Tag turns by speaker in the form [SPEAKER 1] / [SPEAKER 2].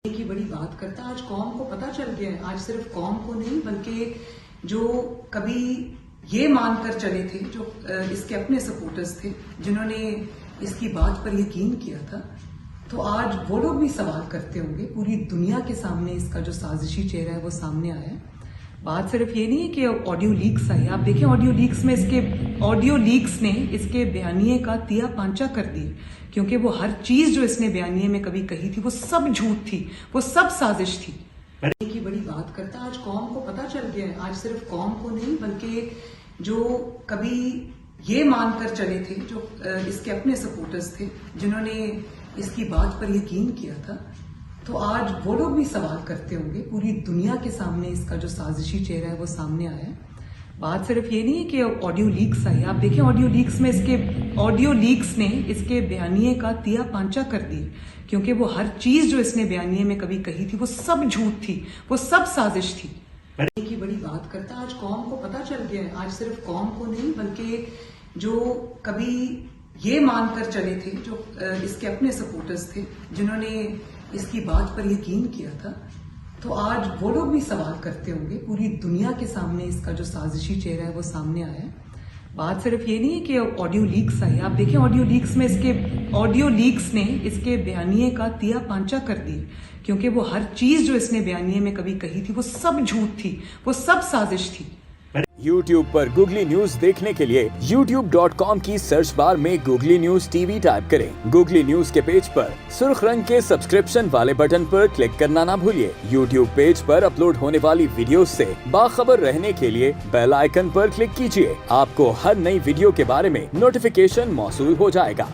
[SPEAKER 1] کی بڑی بات کرتا ہے. آج قوم کو پتہ چل گیا ہے. آج صرف قوم کو نہیں بلکہ جو کبھی یہ مان کر چلے تھے، جو اس کے اپنے سپورٹرز تھے، جنہوں نے اس کی بات پر یقین کیا تھا، تو آج وہ لوگ بھی سوال کرتے ہوں گے. پوری دنیا کے سامنے اس کا جو سازشی چہرہ ہے وہ سامنے آیا ہے. بات صرف یہ نہیں ہے کہ آڈیو لیکس آئی. آپ دیکھیں آڈیو لیکس نے اس کے بیانیے کا تیا پانچا کر دی، کیونکہ وہ ہر چیز جو اس نے بیانیے میں کبھی کہی تھی وہ سب جھوٹ تھی، وہ سب سازش تھی. کی بڑی بات کرتا ہے. آج قوم کو پتہ چل گیا ہے. آج صرف قوم کو نہیں بلکہ جو کبھی یہ مان کر چلے تھے، جو اس کے اپنے سپورٹرز تھے، جنہوں نے اس کی بات پر یقین کیا تھا، تو آج وہ لوگ بھی سوال کرتے ہوں گے. پوری دنیا کے سامنے اس کا جو سازشی چہرہ ہے وہ سامنے آیا ہے. بات صرف یہ نہیں ہے کہ آڈیو لیکس آئی. آپ دیکھیں آڈیو لیکس نے اس کے بیانیے کا تیا پانچا کر دی، کیونکہ وہ ہر چیز جو اس نے بیانیے میں کبھی کہی تھی وہ سب جھوٹ تھی، وہ سب سازش تھی. کی بڑی بات کرتا ہے. آج قوم کو پتہ چل گیا ہے. آج صرف قوم کو نہیں بلکہ جو کبھی یہ مان کر چلے تھے، جو اس کے اپنے سپورٹرز تھے، جنہوں نے اس کی بات پر یقین کیا تھا، تو آج وہ لوگ بھی سوال کرتے ہوں گے. پوری دنیا کے سامنے اس کا جو سازشی چہرہ ہے وہ سامنے آیا ہے. بات صرف یہ نہیں ہے کہ آڈیو لیکس آئی. آپ دیکھیں آڈیو لیکس نے اس کے بیانیے کا تیا پانچا کر دی، کیونکہ وہ ہر چیز جو اس نے بیانیے میں کبھی کہی تھی وہ سب جھوٹ تھی، وہ سب سازش تھی.
[SPEAKER 2] YouTube پر گوگلی نیوز دیکھنے کے لیے youtube.com کی سرچ بار میں googly news T V type کریں. گوگلی نیوز کے پیج پر سرخ رنگ کے سبسکرپشن والے بٹن پر کلک کرنا نہ بھولیے. YouTube پیج پر اپلوڈ ہونے والی ویڈیوز سے باخبر رہنے کے لیے بیل آئیکن پر کلک کیجیے. آپ کو ہر نئی ویڈیو کے بارے میں نوٹیفیکیشن موصول ہو جائے گا.